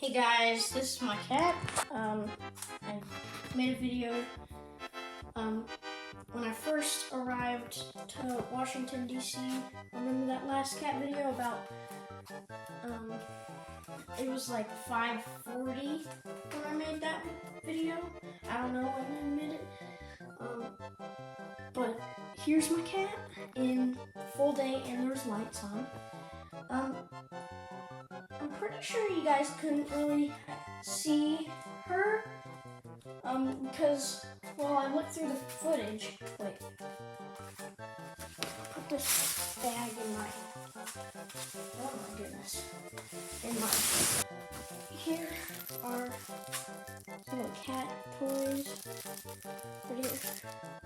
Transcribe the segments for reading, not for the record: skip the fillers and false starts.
Hey guys, this is my cat. I made a video when I first arrived to Washington, D.C. Remember that last cat video about, it was like 5:40 when I made that video. I don't know when I made it. But here's my cat in full day and there's lights on. I'm pretty sure you guys couldn't really see her, because, well, I looked through the footage. Wait. Put this bag in my, oh my goodness, here are some little cat toys, right here.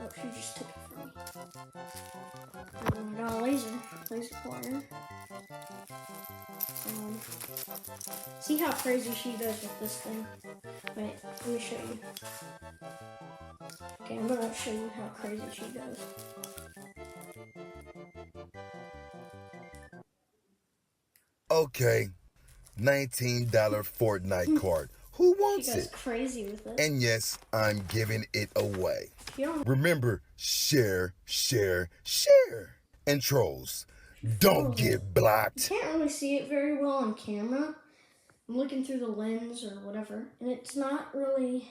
Oh, she just took it from me. I got a laser pointer. See how crazy she goes with this thing? Wait, let me show you. Okay, I'm gonna show you how crazy she goes. Okay, $19 Fortnite card. Who wants She goes it? crazy with it. And yes, I'm giving it away. Remember, share, share, share. And trolls, don't get blocked. You can't really see it very well on camera. I'm looking through the lens or whatever, and it's not really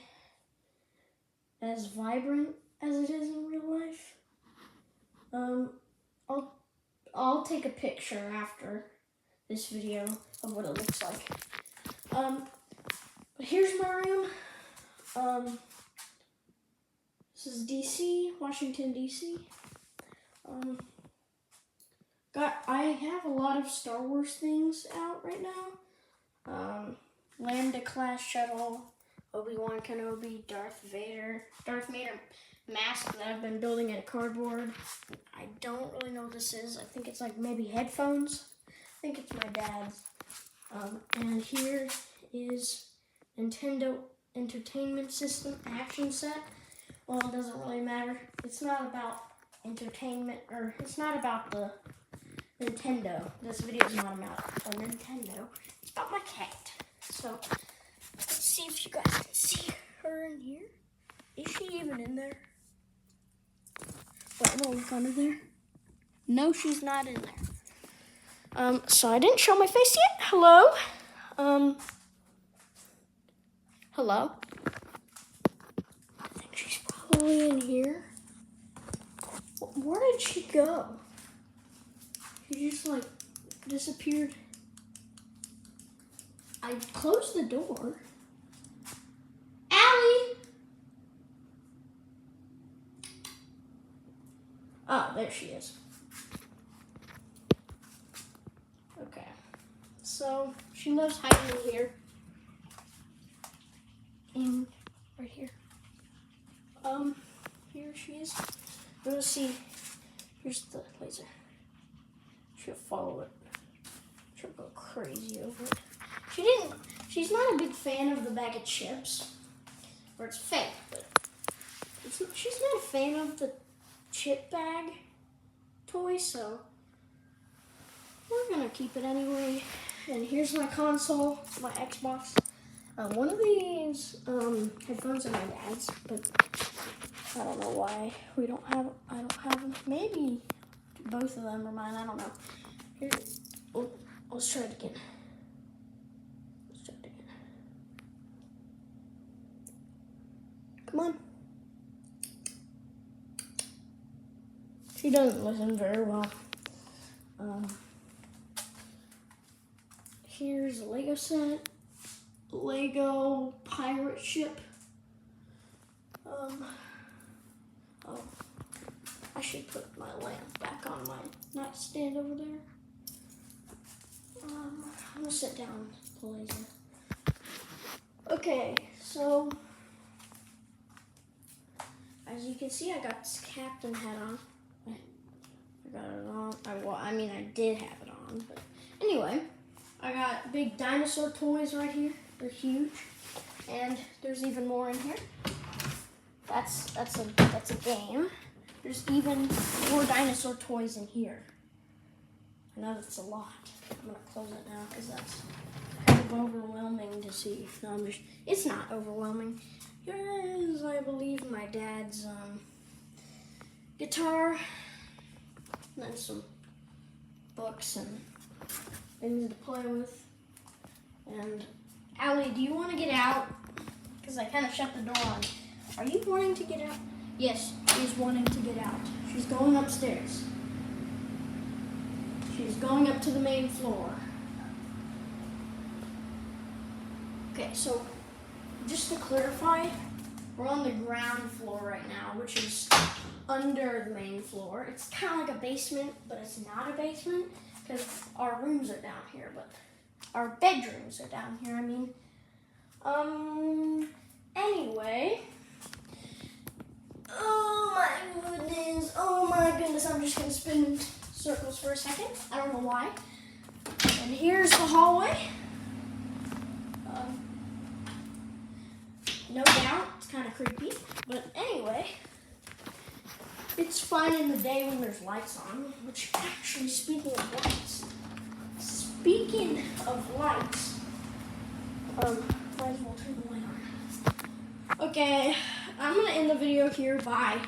as vibrant as it is in real life. I'll take a picture after this video of what it looks like. But here's my room. This is DC, Washington, DC. I have a lot of Star Wars things out right now. Lambda class shuttle, Obi-Wan Kenobi, Darth Vader mask that I've been building out of cardboard. I don't really know what this is. I think it's like maybe headphones. I think it's my dad's. And here is Nintendo Entertainment System action set. Well, it doesn't really matter. It's not about entertainment, or it's not about the Nintendo. This video is not about a Nintendo. It's about my cat. So, let's see if you guys can see her in here. Is she even in there? Wait, I'm gonna look under there. No, she's not in there. So I didn't show my face yet. Hello? Hello? I think she's probably in here. Where did she go? She just like disappeared. I closed the door. Allie! Oh, there she is. Okay. So she loves hiding in here. And right here. Here she is. We'll see. Here's the laser. She'll follow it. She'll go crazy over it. She's not a big fan of the bag of chips. Or it's fake, but she's not a fan of the chip bag toy, so we're gonna keep it anyway. And here's my console, my Xbox. One of these headphones are my dad's, but I don't know why I don't have them. Maybe both of them are mine, I don't know. Here, let's try it again. Come on. She doesn't listen very well. Here's a Lego set. Lego pirate ship. Oh, I should put my lamp back on my nightstand over there. I'm gonna sit down the laser. Okay, so as you can see, I got this captain hat on. I got it on. I did have it on, but anyway, I got big dinosaur toys right here. They're huge, and there's even more in here. That's a game. There's even more dinosaur toys in here. I know that's a lot. I'm gonna close it now because that's kind of overwhelming to see. No, it's not overwhelming. Here's, I believe, my dad's guitar. And then some books and things to play with. And Allie, do you want to get out? Because I kind of shut the door on. Are you wanting to get out? Yes, she's wanting to get out. She's going upstairs. She's going up to the main floor. Okay, so just to clarify, we're on the ground floor right now, which is under the main floor. It's kind of like a basement, but it's not a basement because our rooms are down here, but our bedrooms are down here, I mean. Anyway. Oh my goodness, I'm just gonna spin in circles for a second. I don't know why. And here's the hallway. No doubt, it's kind of creepy, but anyway, it's fine in the day when there's lights on, which actually, speaking of lights, might as well turn the light on. Okay, I'm gonna end the video here, bye.